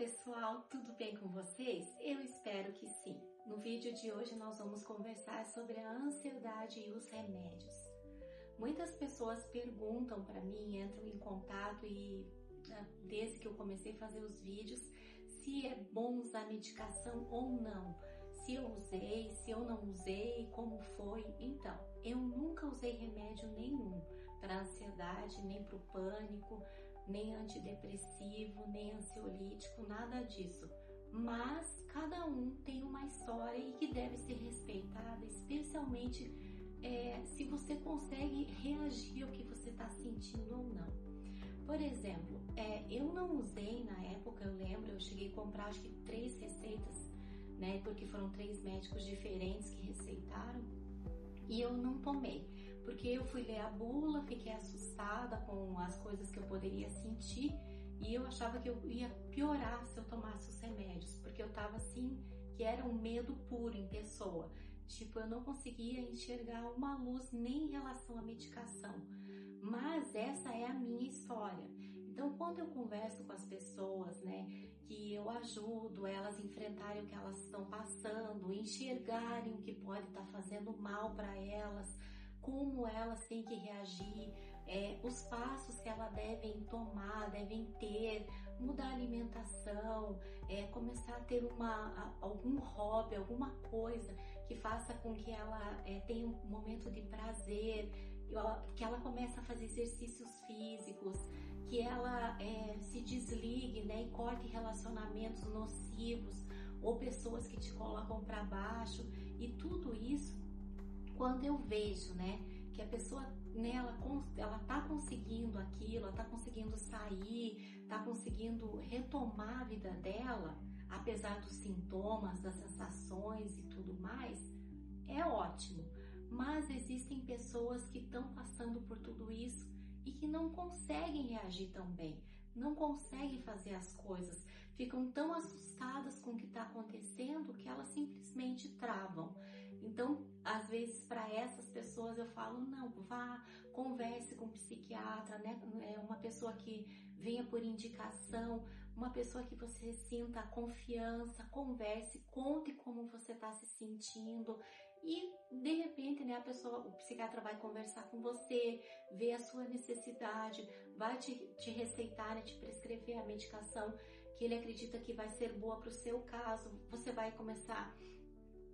pessoal, tudo bem com vocês? Eu espero que sim. No vídeo de hoje nós vamos conversar sobre a ansiedade e os remédios. Muitas pessoas perguntam para mim, entram em contato e desde que eu comecei a fazer os vídeos, se é bom usar medicação ou não. Se eu usei, se eu não usei, como foi. Então, eu nunca usei remédio nenhum para ansiedade, nem para o pânico, nem antidepressivo, nem ansiolítico, nada disso. Mas cada um tem uma história e que deve ser respeitada, especialmente se você consegue reagir ao que você está sentindo ou não. Por exemplo, eu não usei na época, eu lembro, eu cheguei a comprar acho que 3 receitas, né? Porque foram 3 médicos diferentes que receitaram e eu não tomei, porque eu fui ler a bula, fiquei assustada com as coisas que eu poderia sentir e eu achava que eu ia piorar se eu tomasse os remédios, porque eu tava assim, que era um medo puro em pessoa. Tipo, eu não conseguia enxergar uma luz nem em relação à medicação. Mas essa é a minha história. Então, quando eu converso com as pessoas, né, que eu ajudo elas a enfrentarem o que elas estão passando, enxergarem o que pode estar fazendo mal para elas, como elas têm que reagir, os passos que elas devem tomar, devem ter, mudar a alimentação, começar a ter algum hobby, alguma coisa que faça com que ela tenha um momento de prazer, que ela comece a fazer exercícios físicos, que ela se desligue, né, e corte relacionamentos nocivos ou pessoas que te colocam para baixo. E tudo isso, quando eu vejo, né, que a pessoa, né, ela tá conseguindo aquilo, ela tá conseguindo sair, tá conseguindo retomar a vida dela, apesar dos sintomas, das sensações e tudo mais, é ótimo. Mas existem pessoas que estão passando por tudo isso e que não conseguem reagir tão bem, não conseguem fazer as coisas, ficam tão assustadas com o que está acontecendo que elas simplesmente travam. Então, às vezes, para essas pessoas eu falo, não, vá, converse com um psiquiatra, né? Uma pessoa que venha por indicação, uma pessoa que você sinta confiança, converse, conte como você está se sentindo e, de repente, né, o psiquiatra vai conversar com você, ver a sua necessidade, vai te receitar, né, te prescrever a medicação que ele acredita que vai ser boa para o seu caso. Você vai começar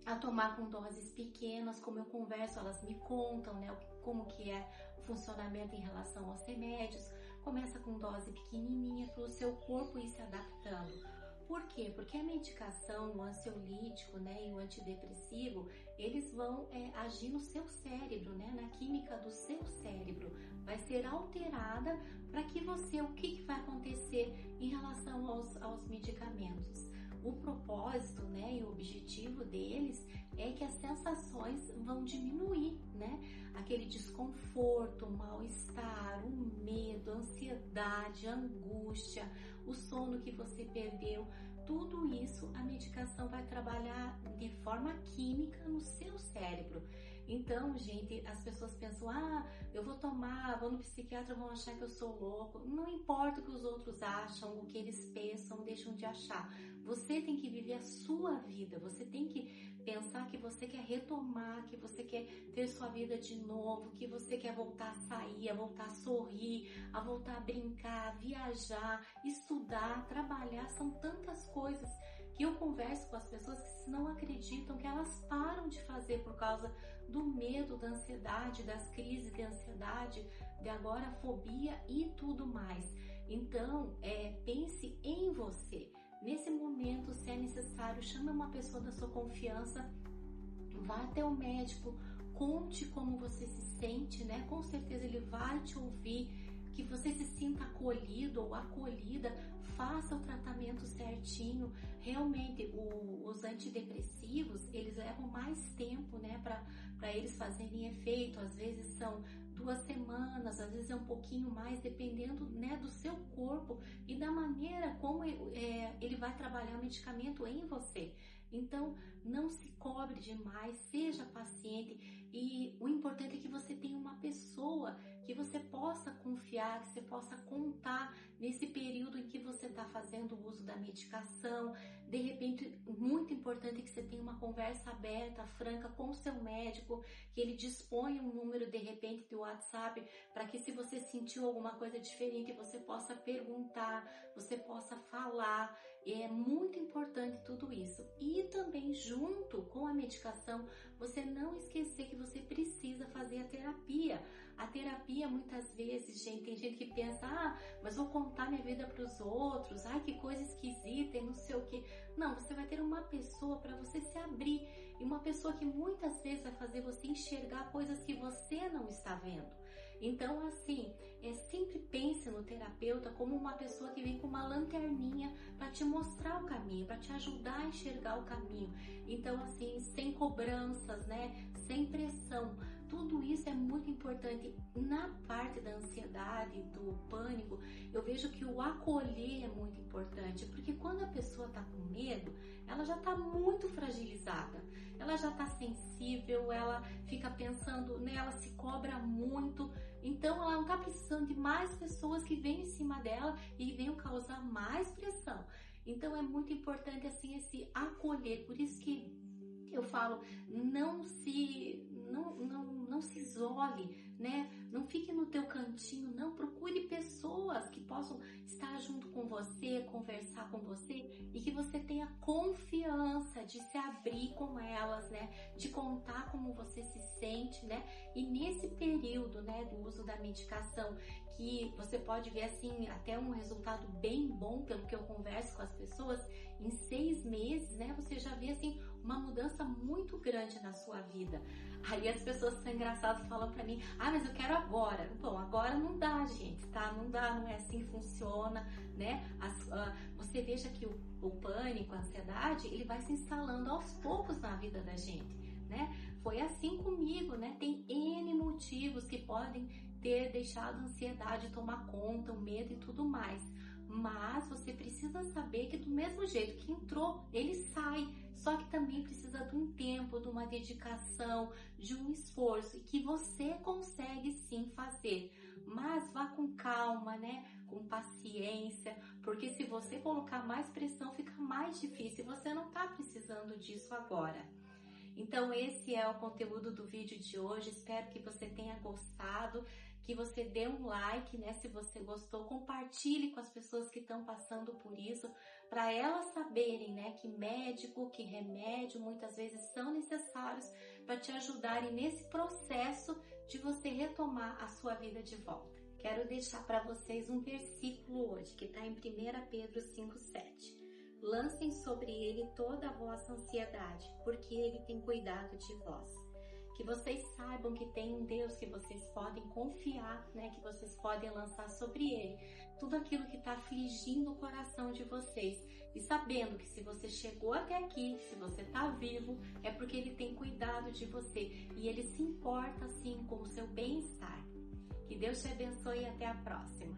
a tomar com doses pequenas, como eu converso, elas me contam, né, como que é o funcionamento em relação aos remédios. Começa com dose pequenininha para o seu corpo ir se adaptando. Por quê? Porque a medicação, o ansiolítico, né, e o antidepressivo, eles vão agir no seu cérebro, né, na química do seu cérebro. Vai ser alterada para que o que vai acontecer em relação aos medicamentos? O propósito, né, e o objetivo deles é que as sensações vão diminuir, né? Aquele desconforto, o mal-estar, o medo, a ansiedade, a angústia, o sono que você perdeu, tudo isso a medicação vai trabalhar de forma química no seu cérebro. Então, gente, as pessoas pensam, eu vou tomar, vou no psiquiatra, vão achar que eu sou louco. Não importa o que os outros acham, o que eles pensam, deixam de achar. Você tem que viver a sua vida, você tem que pensar que você quer retomar, que você quer ter sua vida de novo, que você quer voltar a sair, a voltar a sorrir, a voltar a brincar, a viajar, estudar, trabalhar. São tantas coisas que eu converso com as pessoas que não acreditam, que elas param de fazer por causa do medo, da ansiedade, das crises de ansiedade, de agorafobia e tudo mais. Então, pense em você. Nesse momento, se é necessário, chame uma pessoa da sua confiança, vá até o médico, conte como você se sente, né? Com certeza ele vai te ouvir, que você se sinta acolhido ou acolhida, faça o tratamento certinho. Realmente, os antidepressivos, eles levam mais tempo, né, para eles fazerem efeito. Às vezes são 2 semanas, às vezes é um pouquinho mais, dependendo, né, do seu corpo e da maneira como ele vai trabalhar o medicamento em você. Então, não se cobre demais, seja paciente e o importante é que você tenha uma pessoa que você possa confiar, que você possa contar nesse período em que você está fazendo fazendo o uso da medicação. De repente, muito importante que você tenha uma conversa aberta, franca com o seu médico, que ele disponha um número de repente de WhatsApp, para que se você sentiu alguma coisa diferente, você possa perguntar, você possa falar. É muito importante tudo isso. E também junto com a medicação, você não esquecer que você precisa fazer a terapia. A terapia muitas vezes, gente, tem gente que pensa, mas vou contar minha vida para os outros, ai que coisa esquisita e não sei o que. Não, você vai ter uma pessoa para você se abrir, e uma pessoa que muitas vezes vai fazer você enxergar coisas que você não está vendo. Então, assim, sempre pense no terapeuta como uma pessoa que vem com uma lanterninha para te mostrar o caminho, para te ajudar a enxergar o caminho. Então, assim, sem cobranças, né? Sem pressão. Tudo isso é muito importante. Na parte da ansiedade, do pânico, eu vejo que o acolher é muito importante, porque quando a pessoa está com medo, ela já está muito fragilizada, ela já está sensível, ela fica pensando, né, ela se cobra muito, então ela não está precisando de mais pessoas que venham em cima dela e venham causar mais pressão. Então é muito importante assim esse acolher, por isso que eu falo, não se isole, né? Não fique no teu cantinho, não. Procure pessoas que possam estar junto com você, conversar com você e que você tenha confiança de se abrir com elas, né? De contar como você se sente, né? E nesse período, né, do uso da medicação, que você pode ver assim até um resultado bem bom, pelo que eu converso com as pessoas, em 6 meses, né? Você já vê assim uma mudança muito grande na sua vida. Aí as pessoas são engraçadas e falam pra mim, mas eu quero agora. Bom, agora não dá, gente, tá? Não dá, não é assim que funciona, né? Você veja que o pânico, a ansiedade, ele vai se instalando aos poucos na vida da gente, né? Foi assim comigo, né? Tem N motivos que podem ter deixado a ansiedade tomar conta, o medo e tudo mais. Mas você precisa saber que do mesmo jeito que entrou, ele sai. Só que também precisa de um tempo, de uma dedicação, de um esforço, e que você consegue sim fazer. Mas vá com calma, né? Com paciência, porque se você colocar mais pressão, fica mais difícil. Você não está precisando disso agora. Então esse é o conteúdo do vídeo de hoje. Espero que você tenha gostado, que você dê um like, né? Se você gostou, compartilhe com as pessoas que estão passando por isso, para elas saberem, né, que médico, que remédio muitas vezes são necessários para te ajudarem nesse processo de você retomar a sua vida de volta. Quero deixar para vocês um versículo hoje, que está em 1 Pedro 5,7. Lancem sobre ele toda a vossa ansiedade, porque ele tem cuidado de vós. Que vocês saibam que tem um Deus que vocês podem confiar, né? Que vocês podem lançar sobre ele tudo aquilo que está afligindo o coração de vocês. E sabendo que se você chegou até aqui, se você está vivo, é porque ele tem cuidado de você. E ele se importa, sim, com o seu bem-estar. Que Deus te abençoe e até a próxima.